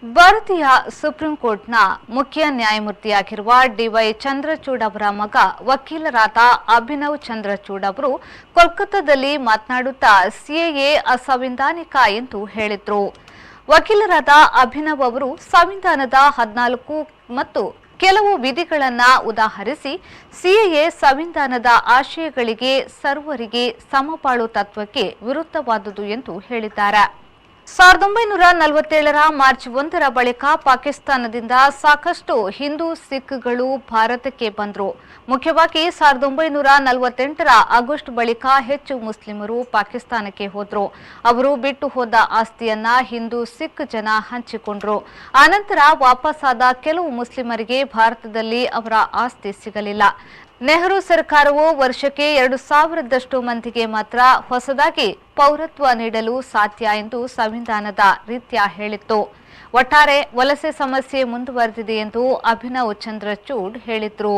ಭಾರತೀಯ ಸುಪ್ರೀಂ ಕೋರ್ಟ್ನ ಮುಖ್ಯ ನ್ಯಾಯಮೂರ್ತಿಯಾಗಿರುವ ಡಿವೈ ಚಂದ್ರಚೂಡ್ ಅವರ ಮಗ ವಕೀಲರಾದ ಅಭಿನವ್ ಚಂದ್ರಚೂಡ್ ಅವರು ಕೋಲ್ಕತ್ತಾದಲ್ಲಿ ಮಾತನಾಡುತ್ತಾ ಸಿಎಎ ಅಸಂವಿಧಾನಿಕ ಎಂದು ಹೇಳಿದರು. ವಕೀಲರಾದ ಅಭಿನವ್ ಅವರು ಸಂವಿಧಾನದ 14 ಮತ್ತು ಕೆಲವು ವಿಧಿಗಳನ್ನು ಉದಾಹರಿಸಿ ಸಿಎಎ ಸಂವಿಧಾನದ ಆಶಯಗಳಿಗೆ ಸರ್ವರಿಗೆ ಸಮಪಾಳು ತತ್ವಕ್ಕೆ ವಿರುದ್ಧವಾದುದು ಎಂದು ಹೇಳಿದ್ದಾರೆ. 1947ರ ಮಾರ್ಚ್ 1ರ ಬಳಿಕ ಪಾಕಿಸ್ತಾನದಿಂದ ಸಾಕಷ್ಟು ಹಿಂದೂ ಸಿಖ್ಗಳು ಭಾರತಕ್ಕೆ ಬಂದರು. ಮುಖ್ಯವಾಗಿ 1948ರ ಆಗಸ್ಟ್ ಬಳಿಕ ಹೆಚ್ಚು ಮುಸ್ಲಿಮರು ಪಾಕಿಸ್ತಾನಕ್ಕೆ ಹೋದರು. ಅವರು ಬಿಟ್ಟು ಹೋದ ಆಸ್ತಿಯನ್ನ ಹಿಂದೂ ಸಿಖ್ ಜನ ಹಂಚಿಕೊಂಡರು. ಆನಂತರ ವಾಪಸ್ಸಾದ ಕೆಲವು ಮುಸ್ಲಿಮರಿಗೆ ಭಾರತದಲ್ಲಿ ಅವರ ಆಸ್ತಿ ಸಿಗಲಿಲ್ಲ. ನೆಹರು ಸರ್ಕಾರವು ವರ್ಷಕ್ಕೆ 2000ದಷ್ಟು ಮಂದಿಗೆ ಮಾತ್ರ ಹೊಸದಾಗಿ ಪೌರತ್ವ ನೀಡಲು ಸಾಧ್ಯ ಎಂದು ಸಂವಿಧಾನದ ರೀತ್ಯ ಹೇಳಿತ್ತು. ಒಟ್ಟಾರೆ ವಲಸೆ ಸಮಸ್ಯೆ ಮುಂದುವರೆದಿದೆ ಎಂದು ಅಭಿನವ್ ಚಂದ್ರಚೂಡ್ ಹೇಳಿದರು.